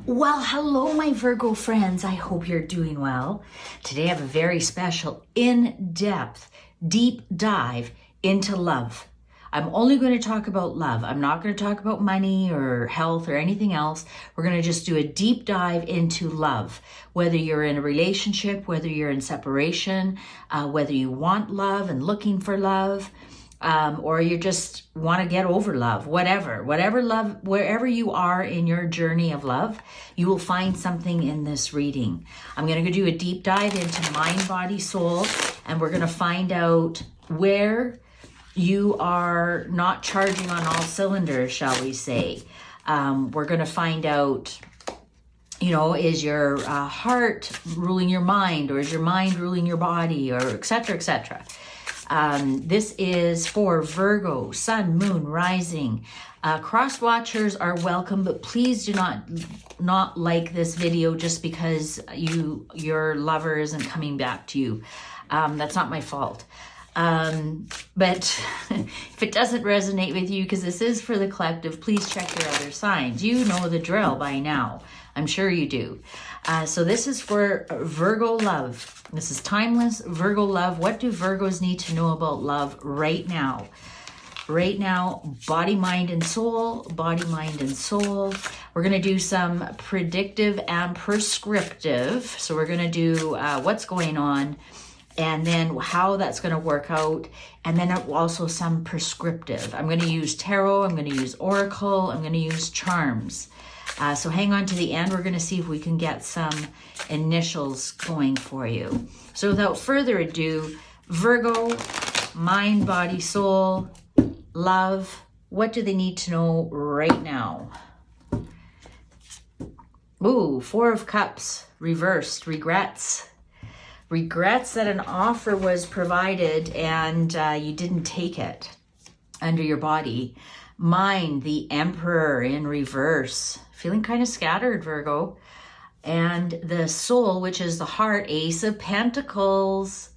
Well, hello, my Virgo friends. I hope you're doing well. Today I have a very special, in-depth, deep dive into love. I'm only going to talk about love. I'm not going to talk about money or health or anything else. We're going to just do a deep dive into love. Whether you're in a relationship, whether you're in separation, whether you want love and looking for love, or you just want to get over love, whatever love, wherever you are in your journey of love, you will find something in this reading. I'm going to do a deep dive into mind, body, soul, and we're going to find out where you are not charging on all cylinders, shall we say. We're going to find out, is your heart ruling your mind, or is your mind ruling your body, or etc., etc. This is for Virgo, Sun, Moon, Rising. Cross watchers are welcome, but please do not like this video just because your lover isn't coming back to you. That's not my fault. But if it doesn't resonate with you, because this is for the collective, please check your other signs. You know the drill by now. I'm sure you do. So this is for Virgo love. This is timeless Virgo love. What do Virgos need to know about love right now? Right now, body, mind, and soul. Body, mind, and soul. We're going to do some predictive and prescriptive. So we're going to do what's going on, and then how that's going to work out, and then also some prescriptive. I'm going to use tarot, I'm going to use oracle, I'm going to use charms. So hang on to the end. We're going to see if we can get some initials going for you. So without further ado, Virgo, mind, body, soul, love. What do they need to know right now? Ooh, Four of Cups, reversed, regrets. Regrets that an offer was provided and you didn't take it under your body. Mind, the Emperor in reverse. Feeling kind of scattered, Virgo. And the soul, which is the heart, Ace of Pentacles.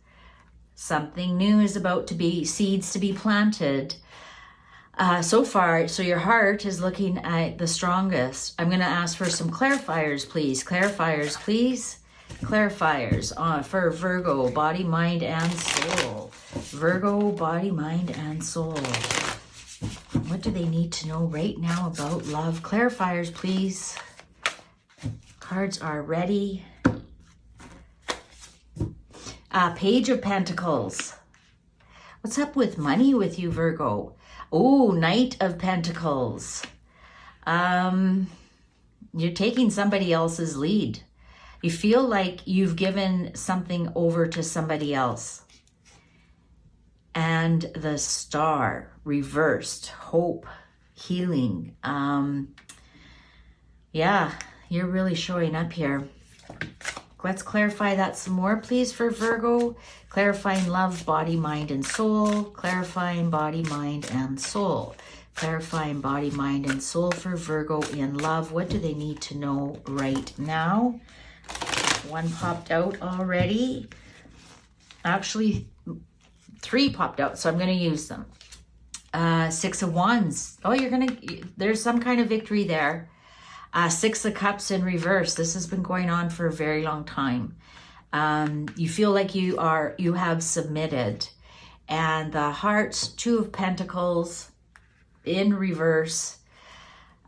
Something new is about to be, seeds to be planted. So far, so your heart is looking at the strongest. I'm going to ask for some clarifiers, please. Clarifiers, please. Clarifiers for Virgo, body, mind, and soul. Virgo, body, mind, and soul. What do they need to know right now about love? Clarifiers, please. Cards are ready. Page of Pentacles. What's up with money with you, Virgo? Oh, Knight of Pentacles. You're taking somebody else's lead. You feel like you've given something over to somebody else. And the Star, reversed, hope, healing. Yeah, you're really showing up here. Let's clarify that some more, please, for Virgo. Clarifying love, body, mind, and soul. Clarifying body, mind, and soul. Clarifying body, mind, and soul for Virgo in love. What do they need to know right now? One popped out already. Actually, 3 popped out, so I'm going to use them. Six of Wands. Oh, there's some kind of victory there. Six of Cups in reverse. This has been going on for a very long time. You feel like you have submitted. And the Hearts, Two of Pentacles in reverse.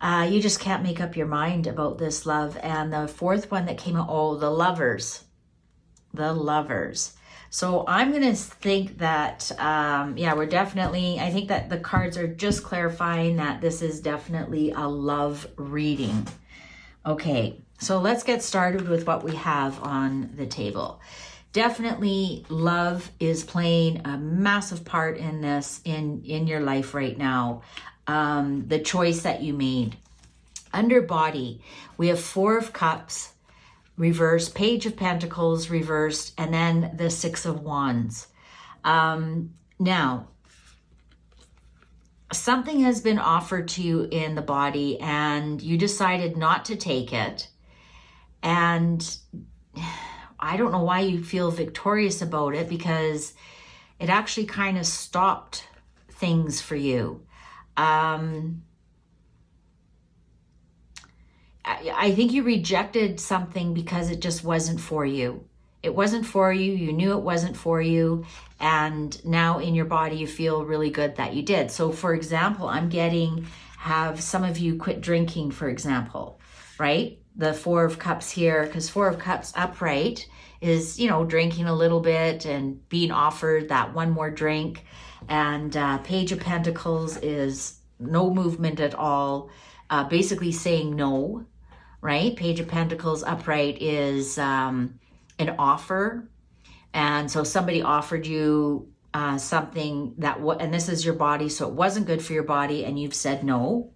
You just can't make up your mind about this love. And the fourth one that came out, oh, the Lovers. The Lovers. So I'm going to think that, we're definitely, I think that the cards are just clarifying that this is definitely a love reading. Okay, so let's get started with what we have on the table. Definitely love is playing a massive part in this, in your life right now. The choice that you made. Under body, we have Four of Cups, reversed, Page of Pentacles, reversed, and then the Six of Wands. Now, something has been offered to you in the body and you decided not to take it. And I don't know why you feel victorious about it, because it actually kind of stopped things for you. I think you rejected something because it just wasn't for you. It wasn't for you. You knew it wasn't for you. And now in your body, you feel really good that you did. So for example, I'm getting, have some of you quit drinking, for example, right? The Four of Cups here, because Four of Cups upright is, you know, drinking a little bit and being offered that one more drink. And Page of Pentacles is no movement at all, basically saying no, right? Page of Pentacles upright is an offer. And so somebody offered you something that, and this is your body, so it wasn't good for your body, and you've said no.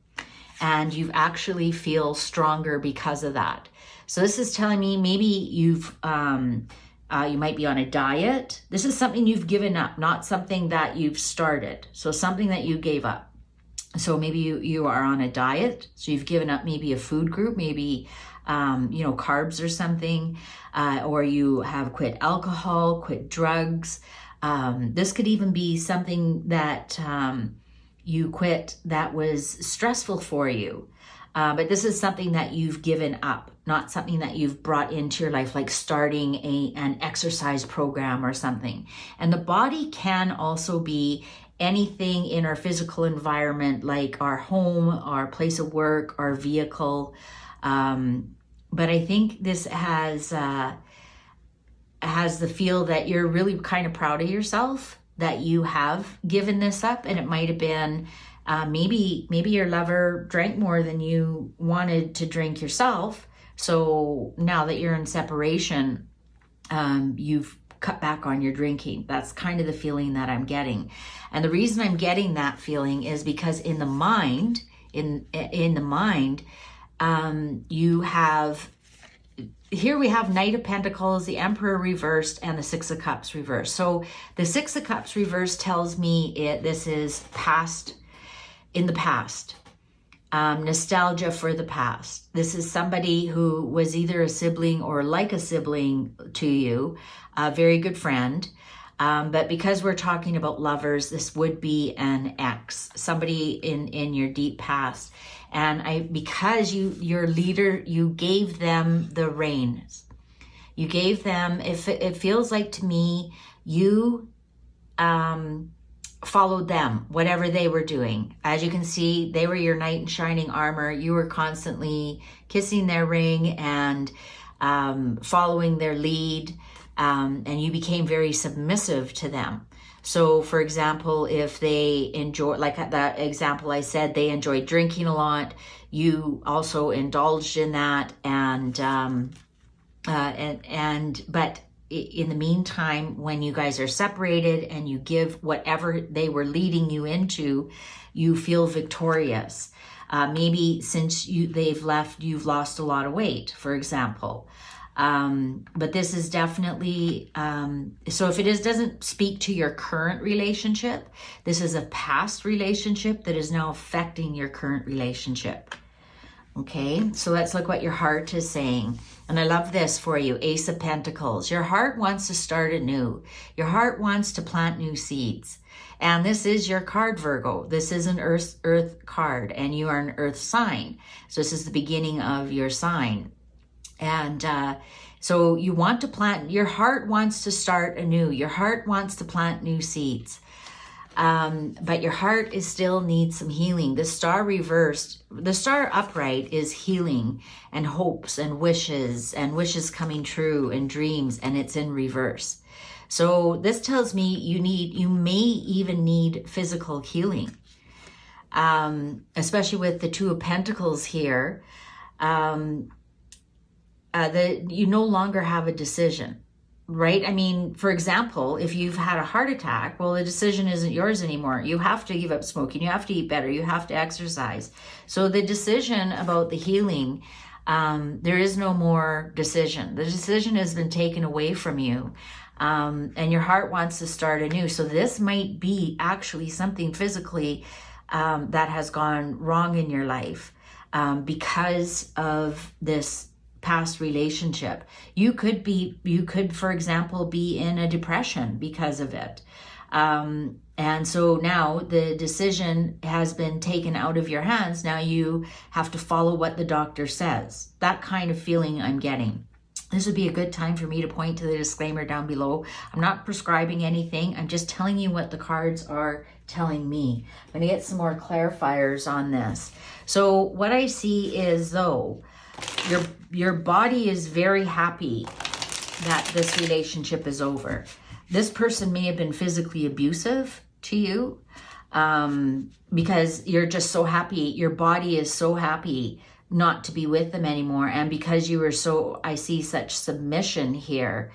And you actually feel stronger because of that. So this is telling me maybe you've, you might be on a diet. This is something you've given up, not something that you've started. So something that you gave up. So maybe you are on a diet. So you've given up maybe a food group, maybe, you know, carbs or something, or you have quit alcohol, quit drugs. This could even be something that you quit that was stressful for you. But this is something that you've given up, not something that you've brought into your life, like starting an exercise program or something. And the body can also be anything in our physical environment, like our home, our place of work, our vehicle. But I think this has the feel that you're really kind of proud of yourself, that you have given this up. And it might have been maybe your lover drank more than you wanted to drink yourself. So now that you're in separation, you've cut back on your drinking. That's kind of the feeling that I'm getting. And the reason I'm getting that feeling is because in the mind, you have, here we have Knight of Pentacles, the Emperor reversed, and the Six of Cups reversed. So the Six of Cups reversed tells me this is past, in the past. Nostalgia for the past. This is somebody who was either a sibling or like a sibling to you, a very good friend. But because we're talking about lovers, this would be an ex, somebody in your deep past. And because your leader, you gave them the reins. You gave them, it feels like to me, you followed them, whatever they were doing. As you can see, they were your knight in shining armor. You were constantly kissing their ring and following their lead, and you became very submissive to them. So for example, if they enjoy, like that example I said, they enjoyed drinking a lot, you also indulged in that, but in the meantime, when you guys are separated and you give whatever they were leading you into, you feel victorious. Maybe since they've left, you've lost a lot of weight, for example. But this is definitely, so if it doesn't speak to your current relationship, this is a past relationship that is now affecting your current relationship. Okay, so let's look what your heart is saying. And I love this for you, Ace of Pentacles. Your heart wants to start anew. Your heart wants to plant new seeds. And this is your card, Virgo. This is an earth card, and you are an earth sign. So this is the beginning of your sign. And so you want to plant, your heart wants to start anew. Your heart wants to plant new seeds. But your heart still needs some healing. The star reversed, the star upright is healing and hopes and wishes coming true and dreams, and it's in reverse. So this tells me you may even need physical healing, especially with the Two of Pentacles here. You no longer have a decision. Right? I mean, for example, if you've had a heart attack, well, the decision isn't yours anymore. You have to give up smoking. You have to eat better. You have to exercise. So the decision about the healing, there is no more decision. The decision has been taken away from you, and your heart wants to start anew. So this might be actually something physically that has gone wrong in your life because of this past relationship. You could, for example, be in a depression because of it. And so now the decision has been taken out of your hands. Now you have to follow what the doctor says. That kind of feeling I'm getting. This would be a good time for me to point to the disclaimer down below. I'm not prescribing anything. I'm just telling you what the cards are telling me. I'm going to get some more clarifiers on this. So what I see is, though, your body is very happy that this relationship is over. This person may have been physically abusive to you because you're just so happy. Your body is so happy not to be with them anymore. And because you were so, I see such submission here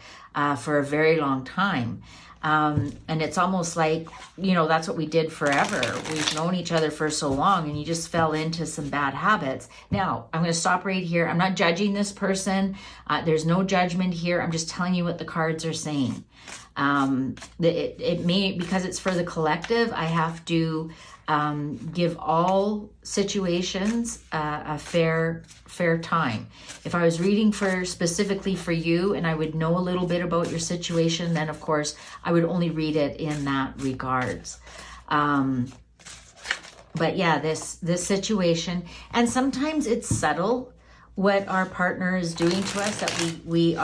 for a very long time. And it's almost like, you know, that's what we did forever. We've known each other for so long and you just fell into some bad habits. Now, I'm going to stop right here. I'm not judging this person. There's no judgment here. I'm just telling you what the cards are saying. It may, because it's for the collective, I have to give all situations a fair time. If I was reading specifically for you and I would know a little bit about your situation, then of course I would only read it in that regards. But yeah, this situation, and sometimes it's subtle what our partner is doing to us, that we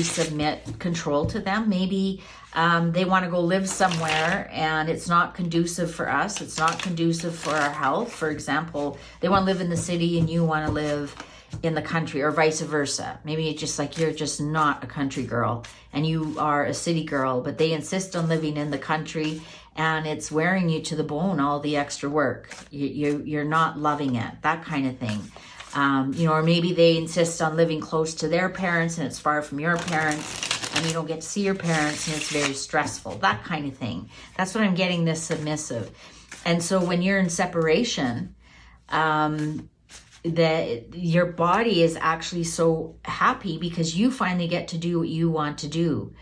submit control to them. Maybe they want to go live somewhere and it's not conducive for us. It's not conducive for our health. For example, they want to live in the city and you want to live in the country, or vice versa. Maybe it's just like you're just not a country girl and you are a city girl, but they insist on living in the country and it's wearing you to the bone, all the extra work. You're not loving it, that kind of thing. You know, or maybe they insist on living close to their parents and it's far from your parents and you don't get to see your parents and it's very stressful, that kind of thing. That's what I'm getting, this submissive. And so when you're in separation, your body is actually so happy because you finally get to do what you want to do.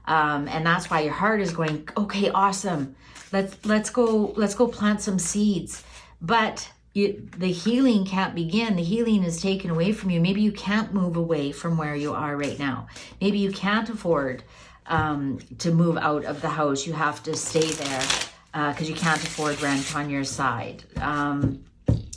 And that's why your heart is going, okay, awesome. Let's go plant some seeds. But the healing can't begin. The healing is taken away from you. Maybe you can't move away from where you are right now. Maybe you can't afford to move out of the house. You have to stay there because you can't afford rent on your side.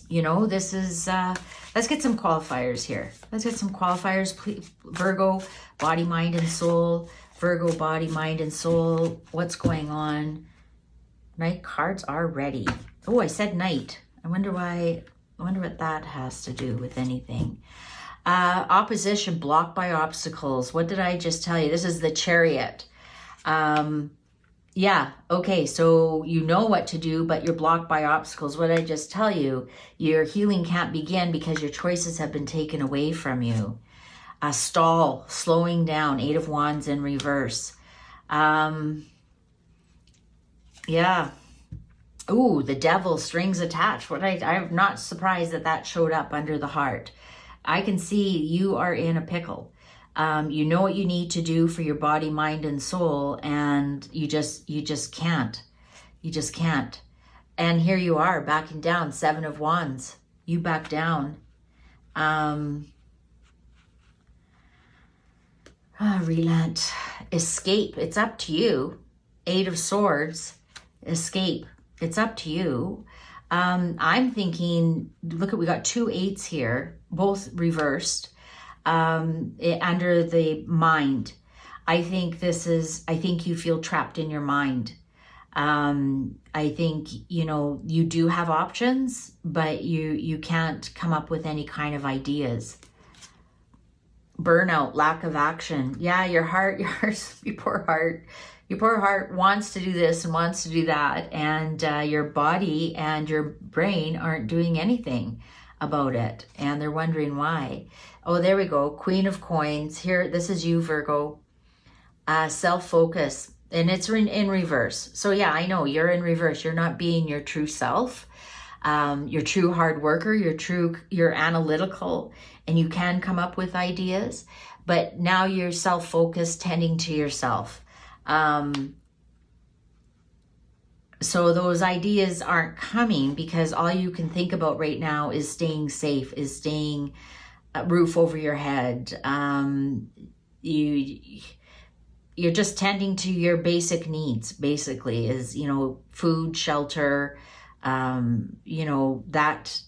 You know, this is, let's get some qualifiers here. Let's get some qualifiers, please. Virgo, body, mind, and soul. Virgo, body, mind, and soul. What's going on? Night cards are ready. Oh, I said night. I wonder what that has to do with anything. Opposition, blocked by obstacles. What did I just tell you? This is the Chariot. Yeah, okay, so you know what to do, but you're blocked by obstacles. What did I just tell you? Your healing can't begin because your choices have been taken away from you. A stall, slowing down, 8 of Wands in reverse. Yeah. Ooh, the Devil, strings attached. I'm not surprised that showed up under the heart. I can see you are in a pickle. You know what you need to do for your body, mind, and soul, and you just can't. You just can't. And here you are, backing down, 7 of Wands. You back down. Relent. Escape. It's up to you. 8 of Swords. Escape. It's up to you. I'm thinking, look, we got 2 8s here, both reversed, under the mind. I think you feel trapped in your mind. I think, you know, you do have options, but you can't come up with any kind of ideas. Burnout, lack of action. Yeah, your poor heart wants to do this and wants to do that, and your body and your brain aren't doing anything about it, and they're wondering why. Oh, there we go. Queen of Coins. Here, this is you, Virgo. Self-focus, and it's in reverse. So yeah, I know you're in reverse. You're not being your true self. You're true hard worker. You're analytical, and you can come up with ideas. But now you're self-focused, tending to yourself. So those ideas aren't coming because all you can think about right now is staying safe, is staying a roof over your head. you're just tending to your basic needs, basically, is, you know, food, shelter, you know, that,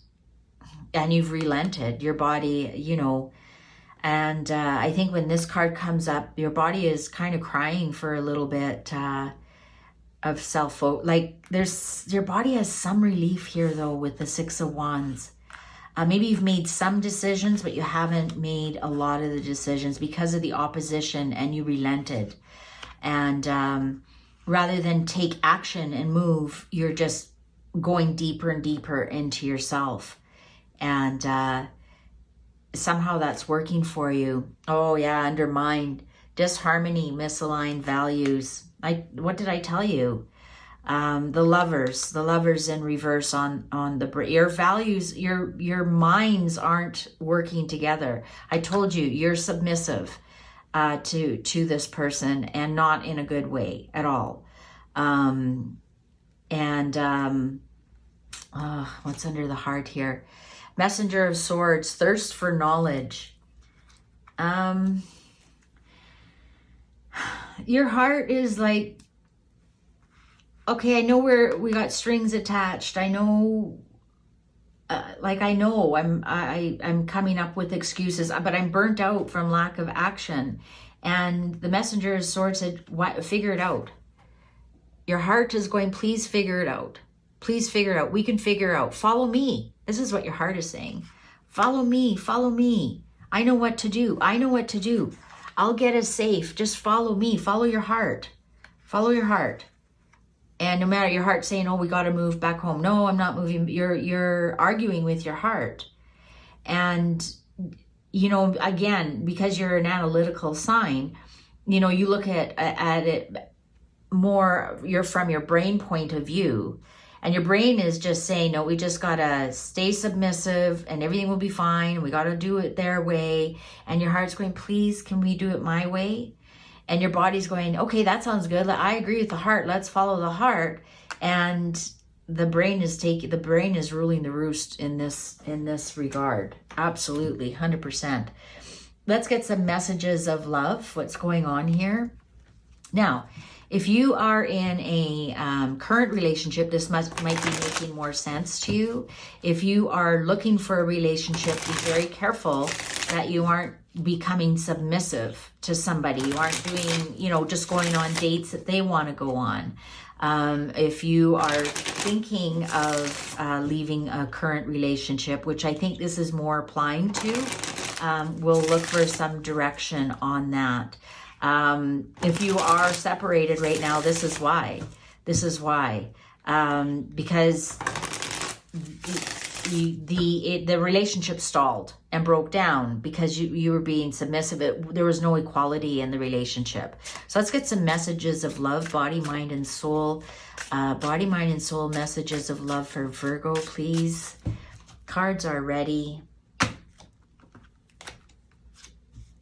and you've relented your body, you know. And I think when this card comes up, your body is kind of crying for a little bit of self, like your body has some relief here though with the Six of Wands. Maybe you've made some decisions, but you haven't made a lot of the decisions because of the opposition, and you relented. And rather than take action and move, you're just going deeper and deeper into yourself. And somehow that's working for you. Oh yeah, undermined, disharmony, misaligned values. What did I tell you? The lovers in reverse on your values, your minds aren't working together. I told you, you're submissive to this person, and not in a good way at all. What's under the heart here? Messenger of Swords, thirst for knowledge. Your heart is like, okay, I know we got strings attached. I know, I'm coming up with excuses, but I'm burnt out from lack of action. And the Messenger of Swords said, figure it out. Your heart is going, please figure it out. Please figure it out. We can figure it out. Follow me. This is what your heart is saying. Follow me. Follow me. I know what to do. I know what to do. I'll get us safe. Just follow me. Follow your heart. Follow your heart. And no matter your heart saying, oh, we got to move back home. No, I'm not moving. You're arguing with your heart. And, you know, again, because you're an analytical sign, you know, you look at it more, you're from your brain point of view. And your brain is just saying, no, we just got to stay submissive and everything will be fine. We got to do it their way. And your heart's going, please, can we do it my way? And your body's going, okay, that sounds good. I agree with the heart. Let's follow the heart. And the brain is ruling the roost in this regard. Absolutely, 100%. Let's get some messages of love. What's going on here? Now, if you are in a current relationship, this might be making more sense to you. If you are looking for a relationship, be very careful that you aren't becoming submissive to somebody. You aren't doing, you know, just going on dates that they want to go on. If you are thinking of leaving a current relationship, which I think this is more applying to, we'll look for some direction on that. If you are separated right now, this is why. Because the relationship stalled and broke down because you were being submissive. There was no equality in the relationship. So let's get some messages of love, body, mind, and soul. Body, mind, and soul messages of love for Virgo, please. Cards are ready.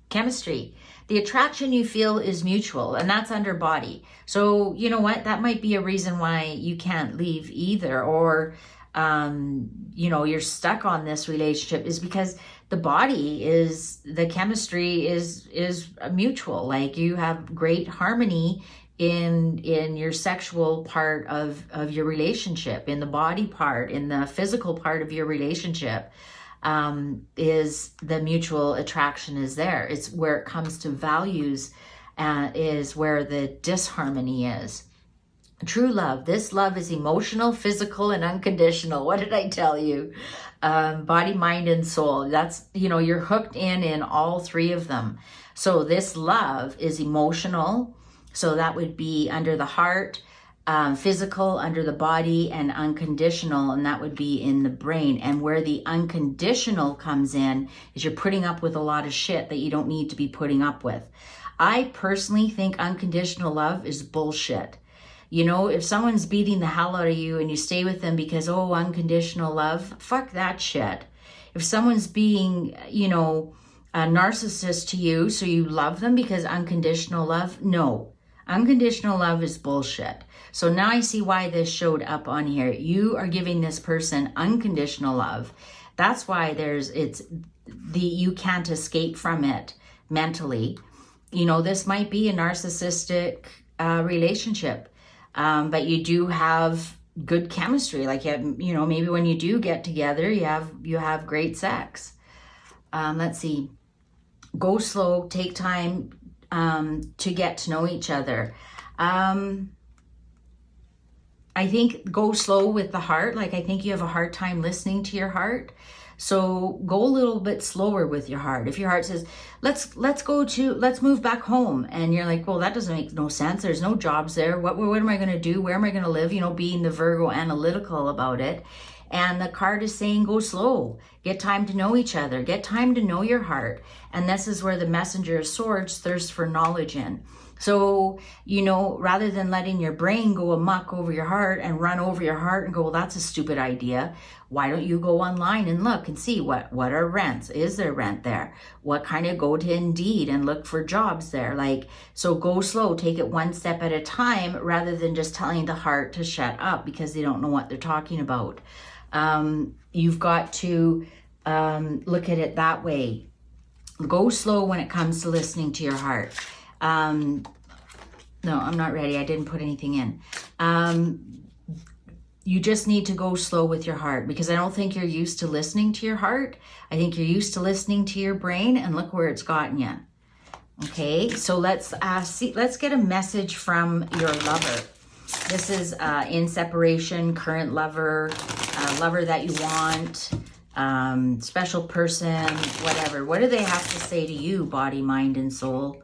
Chemistry. The attraction you feel is mutual, and that's under body. So, you know what? That might be a reason why you can't leave either, or, you know, you're stuck on this relationship, is because the body the chemistry is mutual. Like, you have great harmony in your sexual part of your relationship, in the body part, in the physical part of your relationship. Is the mutual attraction is there. It's where it comes to values, is where the disharmony is. True love. This love is emotional, physical, and unconditional. What did I tell you? Body, mind, and soul. That's, you know, you're hooked in all three of them. So this love is emotional. So that would be under the heart, physical under the body, and unconditional, and that would be in the brain. And where the unconditional comes in is you're putting up with a lot of shit that you don't need to be putting up with. I personally think unconditional love is bullshit. You know, if someone's beating the hell out of you and you stay with them because, oh, unconditional love, fuck that shit. If someone's being, you know, a narcissist to you, so you love them because unconditional love, no. Unconditional love is bullshit. So now I see why this showed up on here. You are giving this person unconditional love. That's why you can't escape from it mentally. you know, this might be a narcissistic relationship, but you do have good chemistry. Like, you know, maybe when you do get together, you have great sex. Let's see. Go slow, take time to get to know each other. I think go slow with the heart. Like, I think you have a hard time listening to your heart. So go a little bit slower with your heart. If your heart says, let's move back home. And you're like, well, that doesn't make no sense. There's no jobs there. What am I going to do? Where am I going to live? You know, being the Virgo analytical about it. And the card is saying, go slow, get time to know each other, get time to know your heart. And this is where the Messenger of Swords thirsts for knowledge in. So, you know, rather than letting your brain go amok over your heart and run over your heart and go, well, that's a stupid idea. Why don't you go online and look and see what are rents? Is there rent there? What kind of, go to Indeed and look for jobs there. Like, so go slow, take it one step at a time rather than just telling the heart to shut up because they don't know what they're talking about. You've got to look at it that way. Go slow when it comes to listening to your heart. No, I'm not ready. I didn't put anything in. You just need to go slow with your heart because I don't think you're used to listening to your heart. I think you're used to listening to your brain, and look where it's gotten you. Okay, so let's get a message from your lover. This is in separation, current lover, lover that you want, special person, whatever. What do they have to say to you, body, mind, and soul?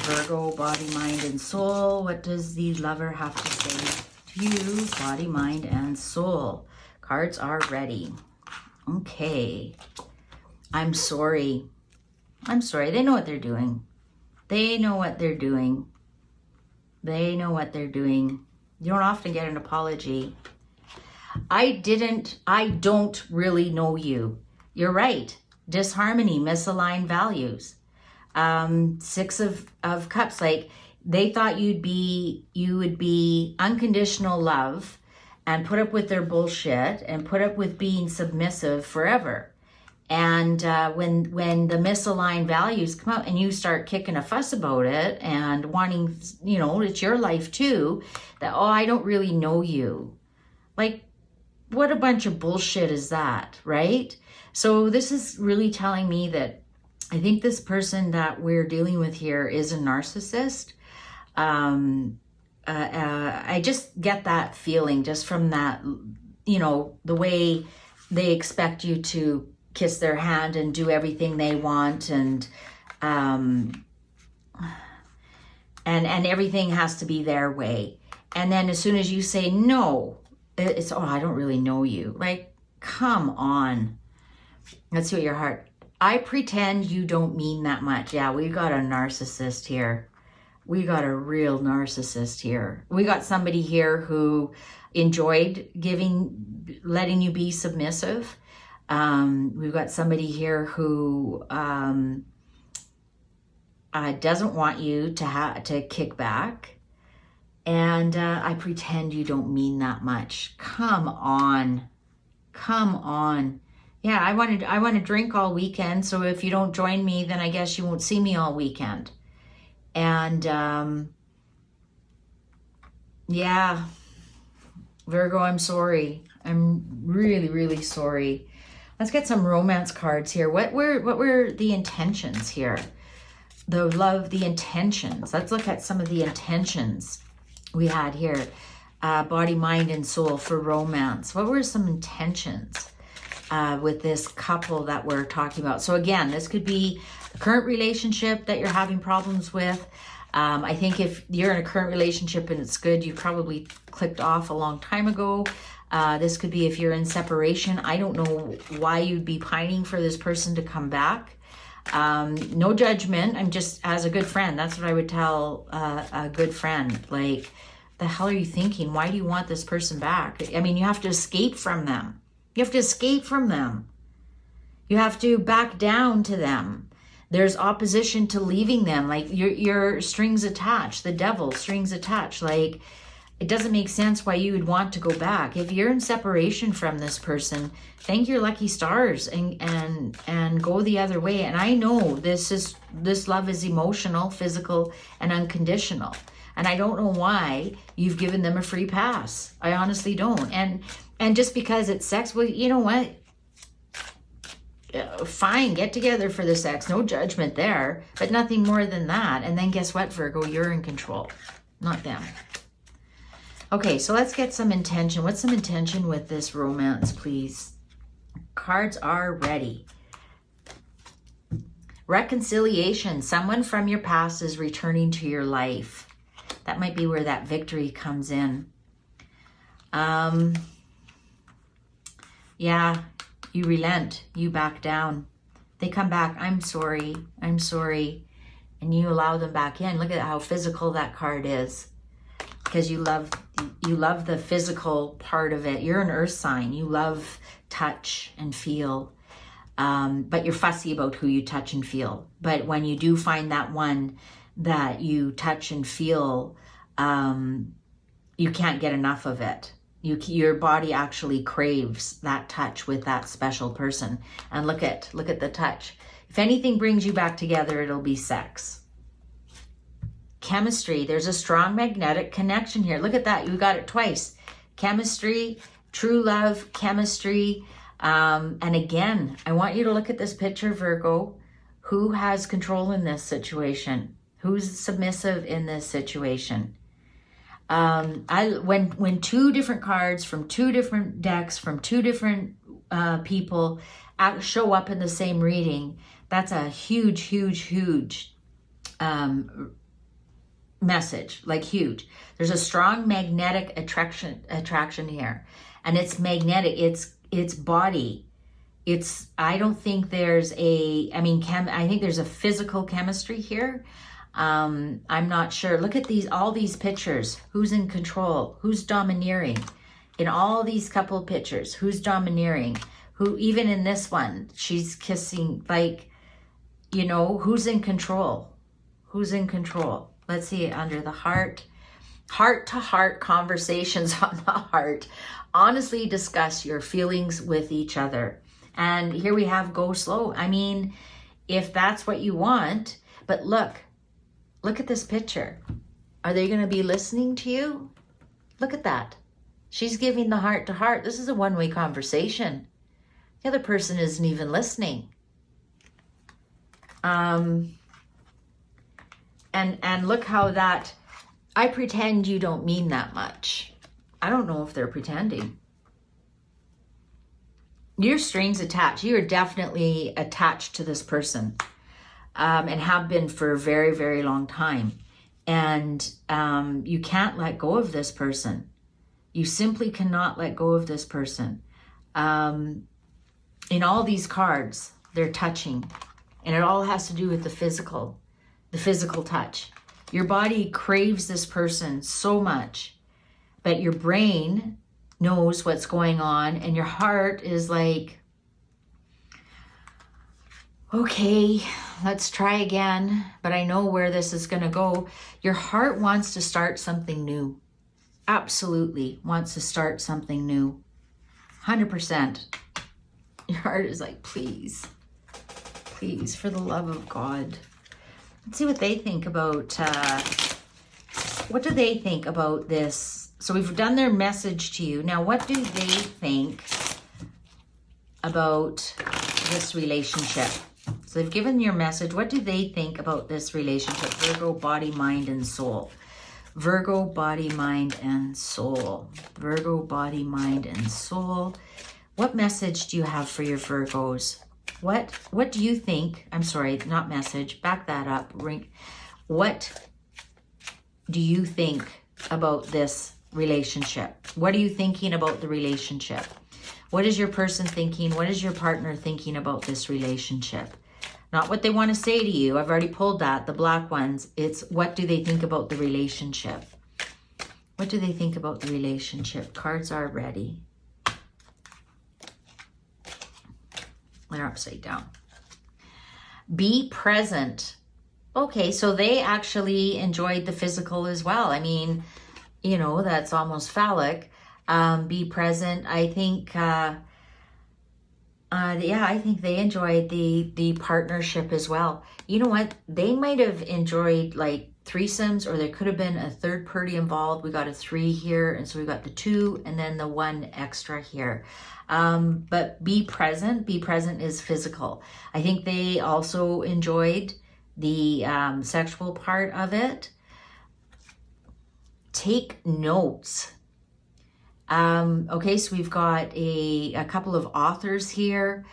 Virgo, body, mind, and soul. What does the lover have to say to you, body, mind, and soul? Cards are ready. Okay. I'm sorry. I'm sorry. They know what they're doing. They know what they're doing. They know what they're doing. You don't often get an apology. I don't really know you. You're right. Disharmony, misaligned values. Six of Cups, like they thought you would be unconditional love and put up with their bullshit and put up with being submissive forever. And when the misaligned values come out and you start kicking a fuss about it and wanting, you know, it's your life too, that, oh, I don't really know you. Like, what a bunch of bullshit is that, right? So this is really telling me that I think this person that we're dealing with here is a narcissist. I just get that feeling just from that, you know, the way they expect you to kiss their hand and do everything they want, and everything has to be their way. And then as soon as you say no, it's, oh, I don't really know you. Like, come on. Let's see what your heart. I pretend you don't mean that much. Yeah, we got a narcissist here. We got a real narcissist here. We got somebody here who enjoyed letting you be submissive. We've got somebody here who doesn't want you to kick back. And I pretend you don't mean that much. Come on. Come on. Yeah, I want to drink all weekend, so if you don't join me, then I guess you won't see me all weekend. And yeah, Virgo, I'm sorry. I'm really, really sorry. Let's get some romance cards here. What were the intentions here? The love, the intentions. Let's look at some of the intentions we had here. Body, mind, and soul for romance. What were some intentions with this couple that we're talking about? So again, this could be a current relationship that you're having problems with. I think if you're in a current relationship and it's good, you probably clicked off a long time ago. This could be if you're in separation. I don't know why you'd be pining for this person to come back. No judgment. I'm just, as a good friend, that's what I would tell a good friend. Like, the hell are you thinking? Why do you want this person back? I mean, you have to escape from them. You have to escape from them. You have to back down to them. There's opposition to leaving them. Like, your strings attached. The devil, strings attached. Like, it doesn't make sense why you would want to go back. If you're in separation from this person, thank your lucky stars and go the other way. And I know this love is emotional, physical, and unconditional. And I don't know why you've given them a free pass. I honestly don't. And just because it's sex, well, you know what? Fine, get together for the sex. No judgment there, but nothing more than that. And then guess what, Virgo? You're in control, not them. Okay, so let's get some intention. What's some intention with this romance, please? Cards are ready. Reconciliation. Someone from your past is returning to your life. That might be where that victory comes in. Yeah, you relent. You back down. They come back. I'm sorry. I'm sorry. And you allow them back in. Look at how physical that card is. Because you love the physical part of it. You're an earth sign. You love touch and feel. But you're fussy about who you touch and feel. But when you do find that one that you touch and feel, you can't get enough of it. Your body actually craves that touch with that special person. And look at the touch. If anything brings you back together, it'll be sex. Chemistry. There's a strong magnetic connection here. Look at that. You got it twice. Chemistry, true love, chemistry. And again, I want you to look at this picture, Virgo. Who has control in this situation? Who's submissive in this situation? When two different cards from two different decks, from two different people show up in the same reading, that's a huge, huge, huge message, like huge. There's a strong magnetic attraction here, and it's magnetic. It's body. I don't think there's I think there's a physical chemistry here. I'm not sure. Look at all these pictures. Who's in control? Who's domineering? In all these couple pictures, who's domineering? Who, even in this one, she's kissing, like, you know, who's in control? Who's in control? Let's see it under the heart. Heart-to-heart conversations on the heart. Honestly discuss your feelings with each other. And here we have go slow. I mean, if that's what you want, but look at this picture. Are they going to be listening to you? Look at that. She's giving the heart-to-heart. This is a one-way conversation. The other person isn't even listening. And look how that, I pretend you don't mean that much. I don't know if they're pretending. Your strings attached. You are definitely attached to this person, and have been for a very, very long time. And you can't let go of this person. You simply cannot let go of this person. In all these cards, they're touching. And it all has to do with the physical touch. Your body craves this person so much, but your brain knows what's going on, and your heart is like, okay, let's try again, but I know where this is going to go. Your heart wants to start something new. Absolutely wants to start something new. 100%. Your heart is like, please, please, for the love of God. Let's see what they think about, what do they think about this? So we've done their message to you. Now, what do they think about this relationship? So they've given your message. What do they think about this relationship? Virgo, body, mind, and soul. Virgo, body, mind, and soul. Virgo, body, mind, and soul. What message do you have for your Virgos? What do you think? I'm sorry, not message. Back that up. What do you think about this relationship? What are you thinking about the relationship? What is your person thinking? What is your partner thinking about this relationship? Not what they want to say to you. I've already pulled that, the black ones. It's what do they think about the relationship? What do they think about the relationship? Cards are ready. They're upside down. Be present. Okay, so they actually enjoyed the physical as well. I mean, you know, that's almost phallic. Be present. I think, yeah, I think they enjoyed the partnership as well. You know what? They might have enjoyed like threesomes, or there could have been a third party involved. We got a 3 here, and so we got the 2 and then the 1 extra here. But be present. Be present is physical. I think they also enjoyed the sexual part of it. Take notes. Okay, so we've got a couple of authors here.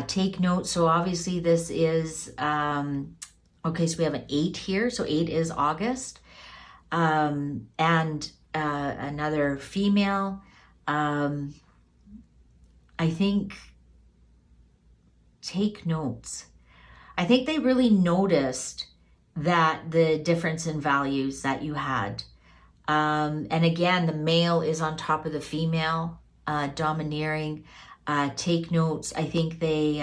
Take notes. So obviously this is, okay, so we have an 8 here. So 8 is August. And another female. I think take notes. I think they really noticed that the difference in values that you had. And again, the male is on top of the female, domineering. Take notes. I think they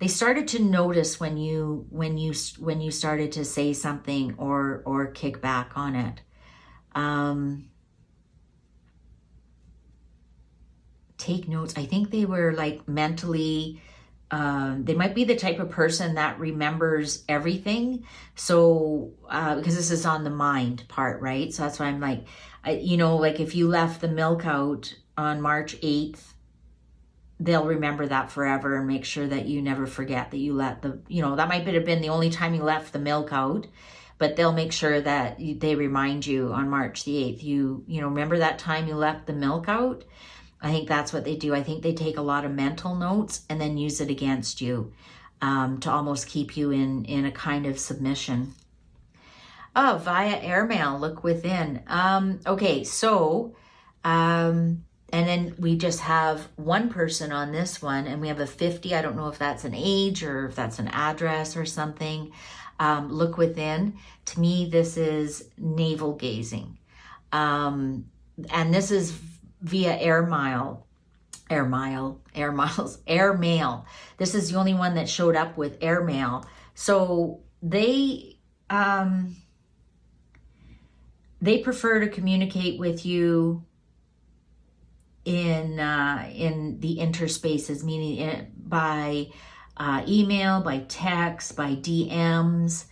started to notice when you started to say something or kick back on it. Take notes. I think they were like mentally, they might be the type of person that remembers everything. So, because this is on the mind part, right? So that's why I'm like, you know, like if you left the milk out on March 8th, they'll remember that forever and make sure that you never forget that you let the, you know, that might have been the only time you left the milk out, but they'll make sure that they remind you on March the 8th, you know, remember that time you left the milk out? I think that's what they do. I think they take a lot of mental notes and then use it against you to almost keep you in a kind of submission. Oh, via airmail, look within. Okay, so, and then we just have one person on this one, and we have a 50. I don't know if that's an age or if that's an address or something. Look within. To me, this is navel gazing. And this is via airmail. This is the only one that showed up with airmail. So they prefer to communicate with you in the interspaces, meaning by email, by text, by DMs.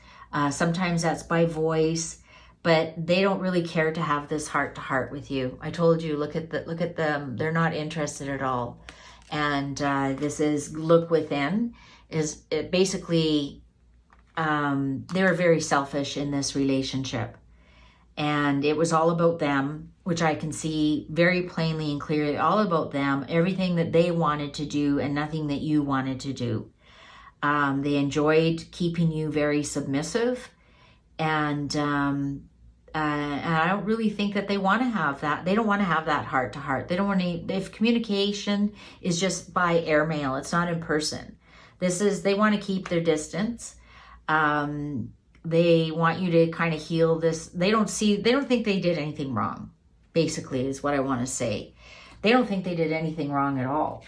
Sometimes that's by voice. But they don't really care to have this heart-to-heart with you. I told you, look at them. They're not interested at all. And this is look within. Is it basically they were very selfish in this relationship, and it was all about them, which I can see very plainly and clearly. All about them, everything that they wanted to do, and nothing that you wanted to do. They enjoyed keeping you very submissive. And I don't really think that they want to have that. They don't want to have that heart to heart. They don't want to, if communication is just by airmail, it's not in person. They want to keep their distance. They want you to kind of heal this. They don't think they did anything wrong, basically, is what I want to say. They don't think they did anything wrong at all.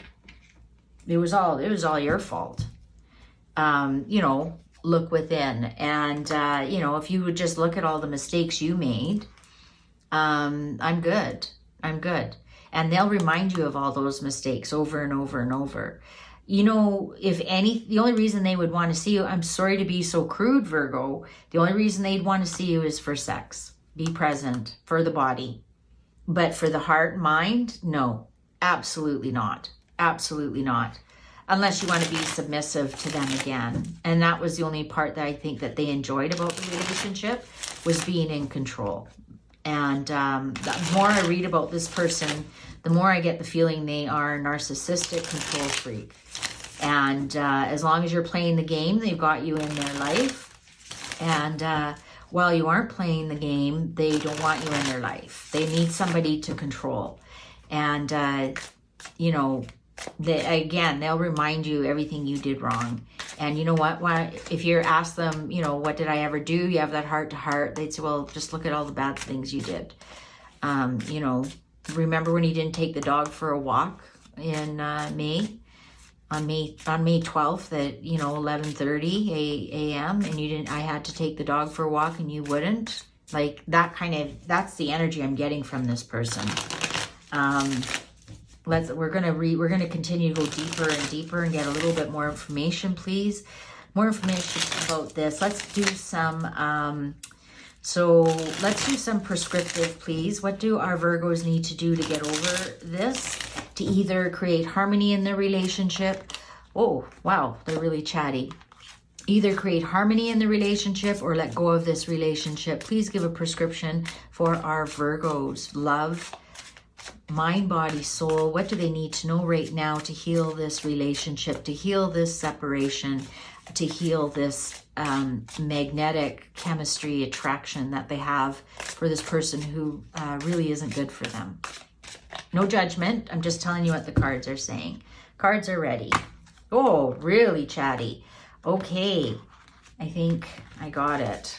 It was all your fault. You know, look within. And, you know, if you would just look at all the mistakes you made, I'm good. And they'll remind you of all those mistakes over and over and over. You know, the only reason they would want to see you, I'm sorry to be so crude, Virgo, the only reason they'd want to see you is for sex. Be present for the body. But for the heart and mind, no, absolutely not. Absolutely not. Unless you want to be submissive to them again. And that was the only part that I think that they enjoyed about the relationship, was being in control. And the more I read about this person, the more I get the feeling they are a narcissistic control freak. And as long as you're playing the game, they've got you in their life. And while you aren't playing the game, they don't want you in their life. They need somebody to control. And, you know, they'll remind you everything you did wrong. And you know what? If you ask them, you know, what did I ever do? You have that heart to heart. They'd say, well, just look at all the bad things you did. You know, remember when you didn't take the dog for a walk in May? On May 12th at, you know, 11:30 a.m. and I had to take the dog for a walk and you wouldn't. Like that kind of, that's the energy I'm getting from this person. We're gonna continue to go deeper and deeper and get a little bit more information, please. More information about this. Let's do some let's do some prescriptive, please. What do our Virgos need to do to get over this? To either create harmony in their relationship. Oh, wow, they're really chatty. Either create harmony in the relationship or let go of this relationship. Please give a prescription for our Virgos. Love, mind, body, soul. What do they need to know right now to heal this relationship, to heal this separation, to heal this magnetic chemistry attraction that they have for this person who really isn't good for them? No judgment. I'm just telling you what the cards are saying. Cards are ready. Oh, really chatty. Okay. I think I got it.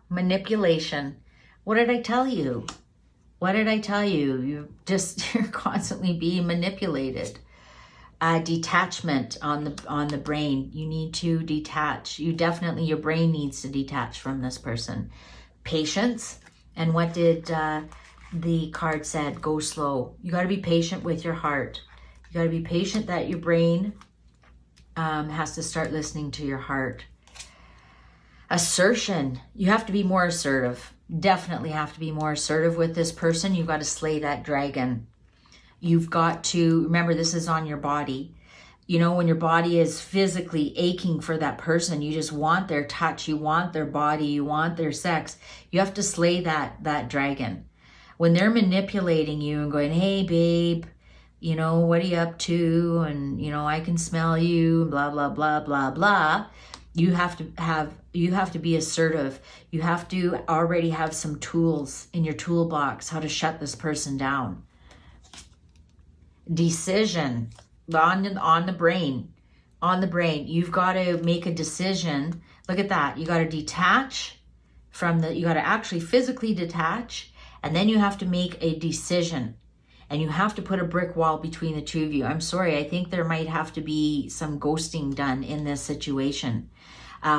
Manipulation. What did I tell you? What did I tell you? You're constantly being manipulated. Detachment on the brain. You need to detach. Your brain needs to detach from this person. Patience. And what did the card said? Go slow. You got to be patient with your heart. You got to be patient that your brain has to start listening to your heart. Assertion. You have to be more assertive. Definitely have to be more assertive with this person. You've got to slay that dragon. You've got to, remember, this is on your body. You know, when your body is physically aching for that person, you just want their touch, you want their body, you want their sex. You have to slay that dragon. When they're manipulating you and going, hey, babe, you know, what are you up to? And, you know, I can smell you, blah, blah, blah, blah, blah. You have to be assertive. You have to already have some tools in your toolbox, how to shut this person down. Decision. On the brain. You've got to make a decision. Look at that. You got to detach from you got to actually physically detach, and then you have to make a decision. And you have to put a brick wall between the two of you. I'm sorry, I think there might have to be some ghosting done in this situation.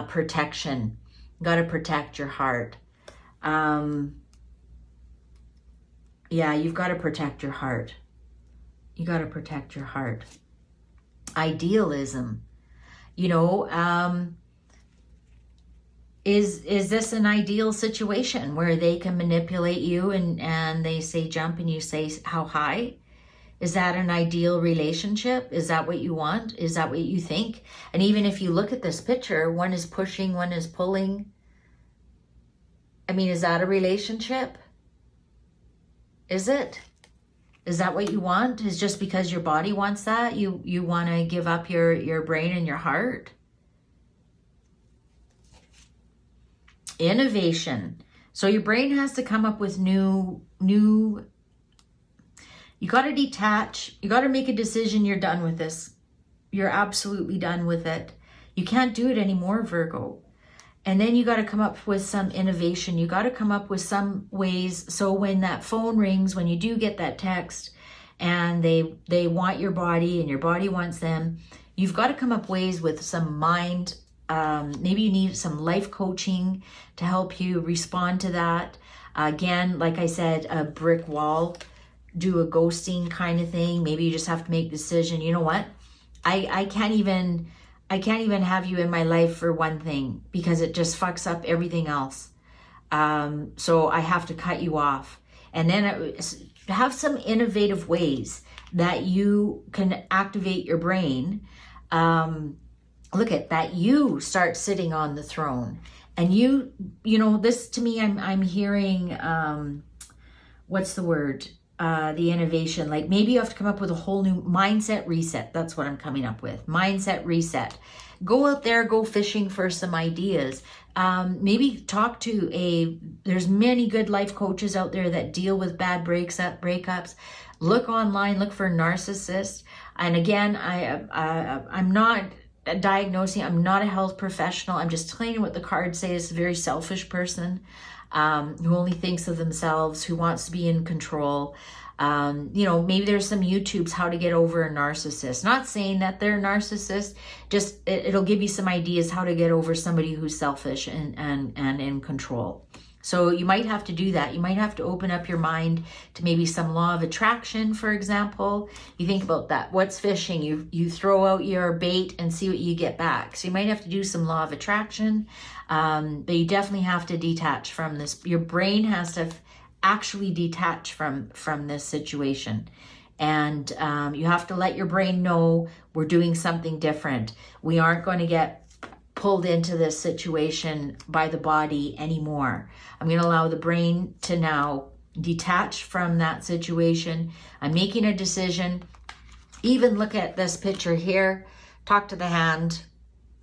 Protection. You got to protect your heart. Yeah, you've got to protect your heart. You got to protect your heart. Idealism. You know, is this an ideal situation where they can manipulate you and they say jump and you say how high? Is that an ideal relationship? Is that what you want? Is that what you think? And even if you look at this picture, one is pushing, one is pulling. I mean, is that a relationship? Is it? Is that what you want? Is just because your body wants that, you want to give up your brain and your heart? Innovation. So your brain has to come up with new. You got to detach. You got to make a decision. You're done with this. You're absolutely done with it. You can't do it anymore, Virgo. And then you got to come up with some innovation. You got to come up with some ways. So when that phone rings, when you do get that text and they want your body and your body wants them, you've got to come up ways with some mind. Maybe you need some life coaching to help you respond to that. Again, like I said, a brick wall, do a ghosting kind of thing. Maybe you just have to make a decision. You know what? I can't even have you in my life for one thing because it just fucks up everything else. So I have to cut you off. And then have some innovative ways that you can activate your brain. Look at that. You start sitting on the throne and you know, this to me, I'm hearing, what's the word? The innovation, like maybe you have to come up with a whole new mindset reset. That's what I'm coming up with. Mindset reset. Go out there, go fishing for some ideas. Maybe talk to there's many good life coaches out there that deal with bad breakups. Look online, look for narcissists. And again, I'm not diagnosing, I'm not a health professional. I'm just telling you what the cards say. It's a very selfish person. Who only thinks of themselves, who wants to be in control. You know, maybe there's some YouTubes, how to get over a narcissist. Not saying that they're a narcissist, just it'll give you some ideas how to get over somebody who's selfish and in control. So you might have to do that. You might have to open up your mind to maybe some law of attraction, for example. You think about that. What's fishing? You throw out your bait and see what you get back. So you might have to do some law of attraction, but you definitely have to detach from this. Your brain has to actually detach from this situation. And you have to let your brain know we're doing something different. We aren't going to get pulled into this situation by the body anymore. I'm going to allow the brain to now detach from that situation. I'm making a decision. Even look at this picture here. Talk to the hand.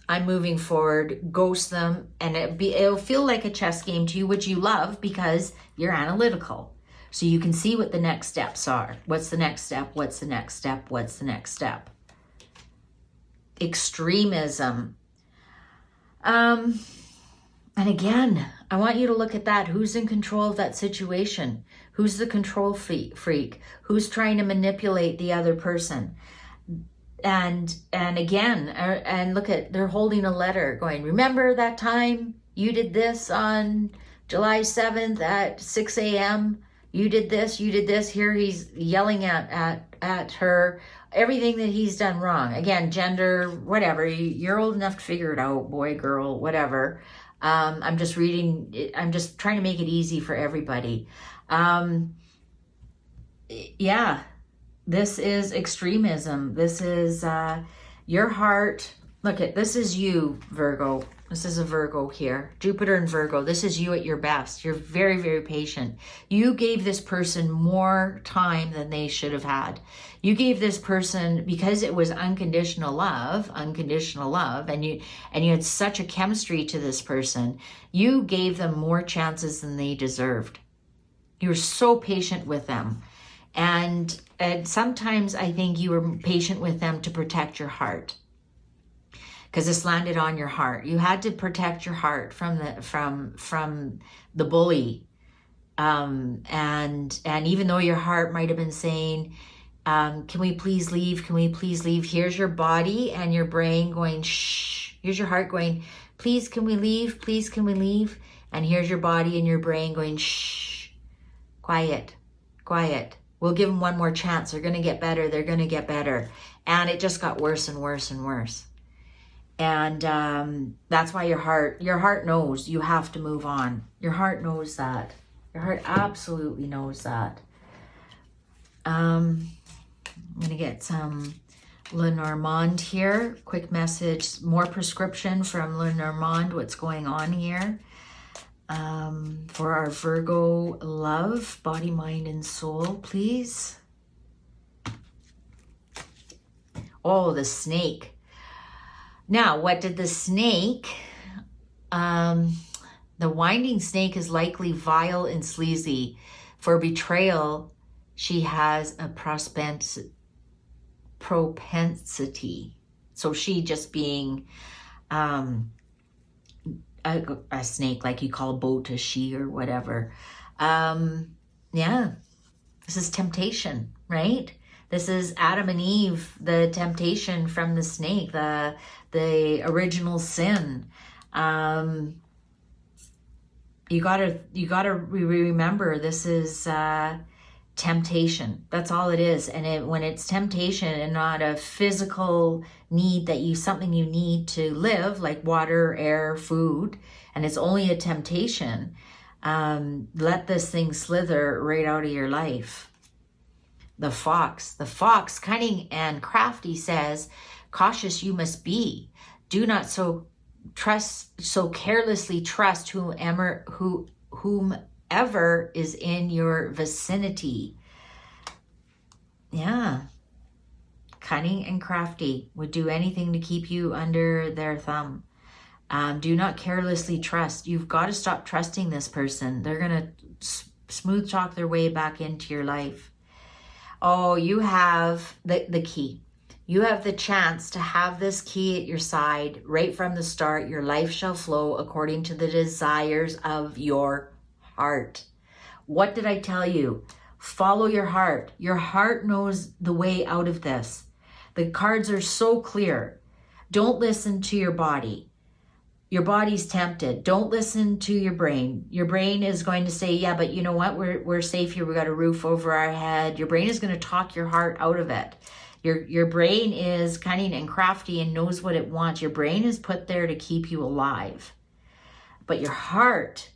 I'm moving forward. Ghost them. And it'll feel like a chess game to you, which you love because you're analytical. So you can see what the next steps are. What's the next step? What's the next step? What's the next step? Extremism. And again, I want you to look at that. Who's in control of that situation? Who's the control freak? Who's trying to manipulate the other person? And again, and look at, they're holding a letter going, remember that time you did this on July 7th at 6 a.m.? You did this, you did this. Here he's yelling at her, everything that he's done wrong. Again, gender, whatever. You're old enough to figure it out, boy, girl, whatever. I'm just reading, I'm just trying to make it easy for everybody. Yeah, this is extremism. This is your heart. Look at, this is you, Virgo. This is a Virgo here. Jupiter and Virgo. This is you at your best. You're very, very patient. You gave this person more time than they should have had. You gave this person, because it was unconditional love, and you had such a chemistry to this person, you gave them more chances than they deserved. You were so patient with them. And sometimes I think you were patient with them to protect your heart, because this landed on your heart. You had to protect your heart from the bully. And even though your heart might have been saying, can we please leave? Can we please leave? Here's your body and your brain going, shh. Here's your heart going, please, can we leave? Please, can we leave? And here's your body and your brain going, shh, quiet, quiet. We'll give them one more chance. They're going to get better. They're going to get better. And it just got worse and worse and worse. And that's why your heart knows you have to move on. Your heart knows that. Your heart absolutely knows that. I'm going to get some Lenormand here. Quick message, more prescription from Lenormand. What's going on here? For our Virgo love, body, mind, and soul, please. Oh, the snake. Now, what did the snake, the winding snake is likely vile and sleazy. For betrayal, she has a propensity. So she just being a snake, like you call a boat a she or whatever. Yeah, this is temptation, right? This is Adam and Eve, the temptation from the snake, the original sin. You gotta remember this is temptation. That's all it is. And when it's temptation and not a physical need something you need to live, like water, air, food, and it's only a temptation, let this thing slither right out of your life. The fox, cunning and crafty, says, cautious you must be. Do not so carelessly trust whomever is in your vicinity. Yeah. Cunning and crafty would do anything to keep you under their thumb. Do not carelessly trust. You've got to stop trusting this person. They're going to smooth talk their way back into your life. Oh, you have the key. You have the chance to have this key at your side right from the start. Your life shall flow according to the desires of your heart. What did I tell you? Follow your heart. Your heart knows the way out of this. The cards are so clear. Don't listen to your body. Your body's tempted. Don't listen to your brain. Your brain is going to say, yeah, but you know what? We're safe here. We got a roof over our head. Your brain is going to talk your heart out of it. Your brain is cunning and crafty and knows what it wants. Your brain is put there to keep you alive. But your heart,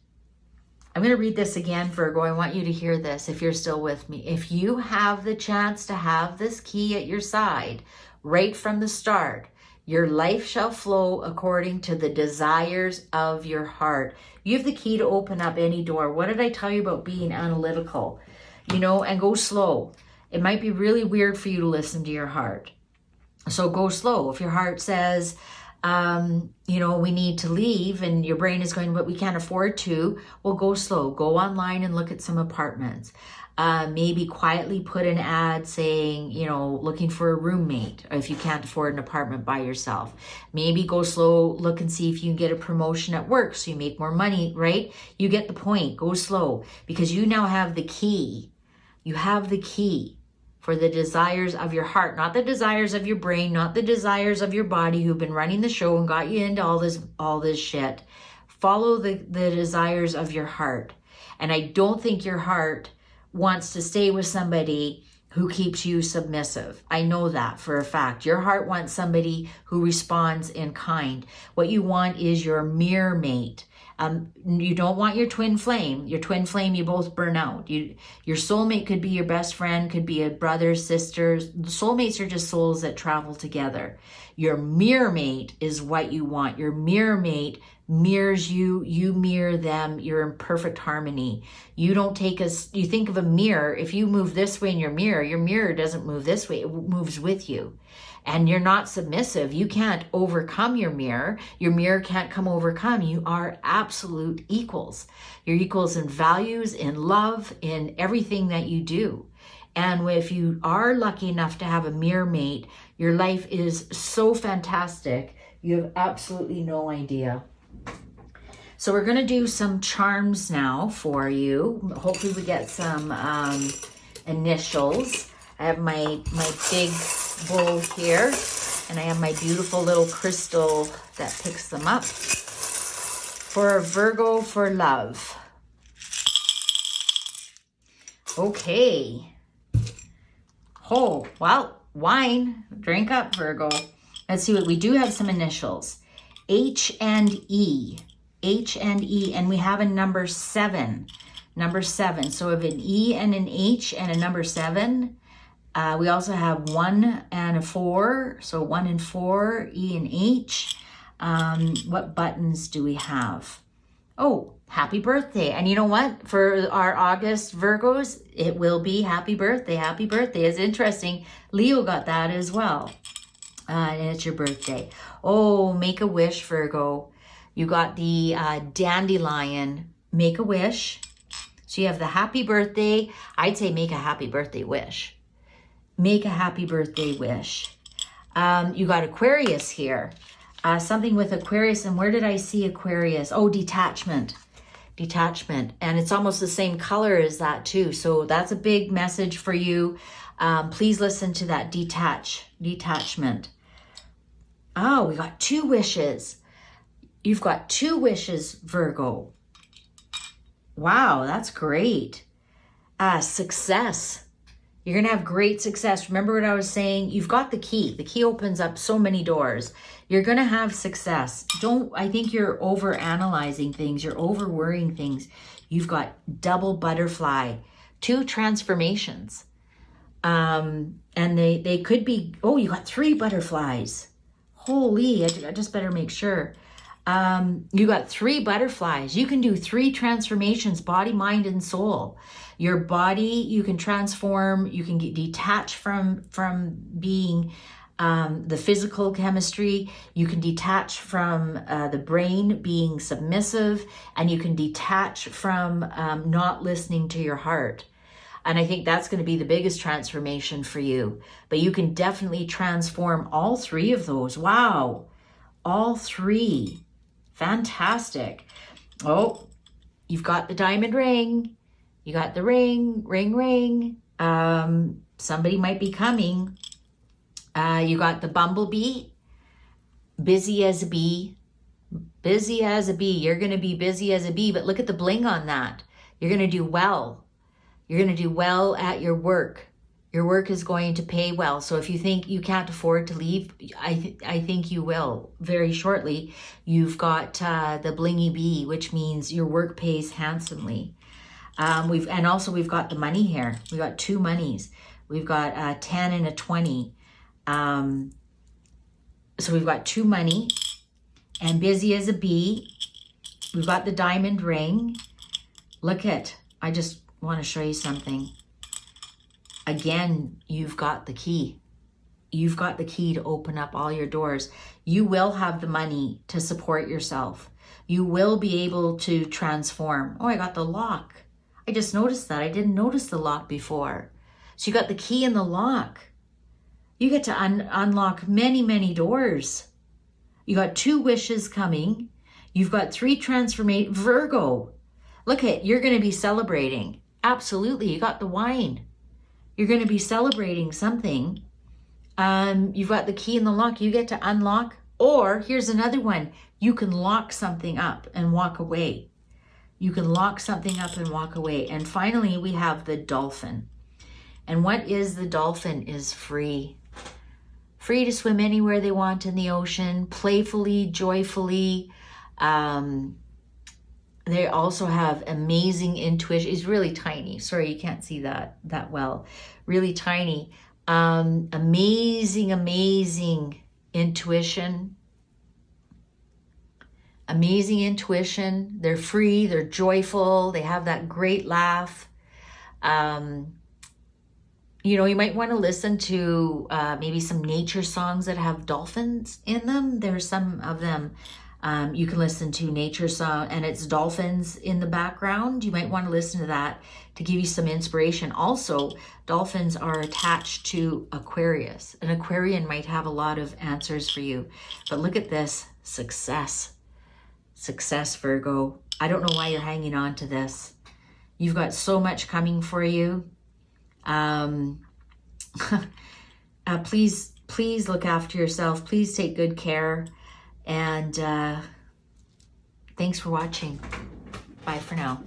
I'm going to read this again, Virgo. I want you to hear this if you're still with me. If you have the chance to have this key at your side right from the start, your life shall flow according to the desires of your heart. You have the key to open up any door. What did I tell you about being analytical? You know, and go slow. It might be really weird for you to listen to your heart. So go slow. If your heart says, you know, we need to leave, and your brain is going, but we can't afford to, well, go slow. Go online and look at some apartments. Maybe quietly put an ad saying, you know, looking for a roommate if you can't afford an apartment by yourself. Maybe go slow, look and see if you can get a promotion at work so you make more money, right? You get the point. Go slow, because you now have the key. You have the key for the desires of your heart, not the desires of your brain, not the desires of your body who've been running the show and got you into all this shit. Follow the desires of your heart. And I don't think your heart wants to stay with somebody who keeps you submissive. I know that for a fact. Your heart wants somebody who responds in kind. What you want is your mirror mate. You don't want your twin flame. Your twin flame, you both burn out. Your soulmate could be your best friend, could be a brother, sister. Soulmates are just souls that travel together. Your mirror mate is what you want. Your mirror mate mirrors you, you mirror them, you're in perfect harmony. You don't take you think of a mirror, if you move this way in your mirror doesn't move this way, it moves with you. And you're not submissive. You can't overcome your mirror can't come overcome. You are absolute equals. You're equals in values, in love, in everything that you do. And if you are lucky enough to have a mirror mate, your life is so fantastic. You have absolutely no idea. So we're going to do some charms now for you. Hopefully we get some initials. I have my big bowl here, and I have my beautiful little crystal that picks them up. For Virgo, for love. Okay. Oh, well, wine. Drink up, Virgo. Let's see what we do have some initials. H and E. H and E, and we have a number 7. Number 7. So we have an E and an H and a number 7. We also have 1 and a 4. So 1 and 4, E and H. What buttons do we have? Oh, happy birthday. And you know what? For our August Virgos, it will be happy birthday. Happy birthday. It's interesting. Leo got that as well. And it's your birthday. Oh, make a wish, Virgo. You got the dandelion, make a wish. So you have the happy birthday. I'd say make a happy birthday wish. Make a happy birthday wish. You got Aquarius here. Something with Aquarius. And where did I see Aquarius? Oh, detachment. Detachment. And it's almost the same color as that too. So that's a big message for you. Please listen to that detachment. Oh, we got 2 wishes. You've got 2 wishes, Virgo. Wow, that's great. Success. You're going to have great success. Remember what I was saying? You've got the key. The key opens up so many doors. You're going to have success. I think you're over analyzing things. You're over worrying things. You've got double butterfly, 2 transformations. And they could be, oh, you got 3 butterflies. Holy, I just better make sure. You got 3 butterflies. You can do 3 transformations, body, mind, and soul. Your body, you can transform, you can get detached from being the physical chemistry. You can detach from the brain being submissive, and you can detach from not listening to your heart. And I think that's going to be the biggest transformation for you. But you can definitely transform all 3 of those. Wow. All 3. Fantastic. Oh, you've got the diamond ring. You got the ring, ring, ring. Somebody might be coming. You got the bumblebee, busy as a bee. Busy as a bee. You're going to be busy as a bee, but look at the bling on that. You're going to do well. You're going to do well at your work. Your work is going to pay well. So if you think you can't afford to leave, I think you will very shortly. You've got the blingy bee, which means your work pays handsomely. We've got the money here. We got two monies. We've got a 10 and a 20. So we've got two money and busy as a bee. We've got the diamond ring. Look at, I just want to show you something. Again, you've got the key. You've got the key to open up all your doors. You will have the money to support yourself. You will be able to transform. Oh, I got the lock. I just noticed that. I didn't notice the lock before. So you got the key in the lock. You get to unlock many, many doors. You got two wishes coming. You've got three transformate. Virgo. Look at, you're going to be celebrating. Absolutely. You got the wine. You're going to be celebrating something. You've got the key in the lock. You get to unlock. Or here's another one. You can lock something up and walk away. You can lock something up and walk away. And finally, we have the dolphin. And what is the dolphin is free. Free to swim anywhere they want in the ocean, playfully, joyfully. They also have amazing intuition. It's really tiny. Sorry, you can't see that well. Really tiny. Amazing, amazing intuition. Amazing intuition. They're free. They're joyful. They have that great laugh. You know, you might want to listen to maybe some nature songs that have dolphins in them. There's some of them. You can listen to nature song and it's dolphins in the background. You might want to listen to that to give you some inspiration. Also, dolphins are attached to Aquarius. An Aquarian might have a lot of answers for you. But look at this. Success. Success, Virgo. I don't know why you're hanging on to this. You've got so much coming for you. Please look after yourself. Please take good care. And thanks for watching. Bye for now.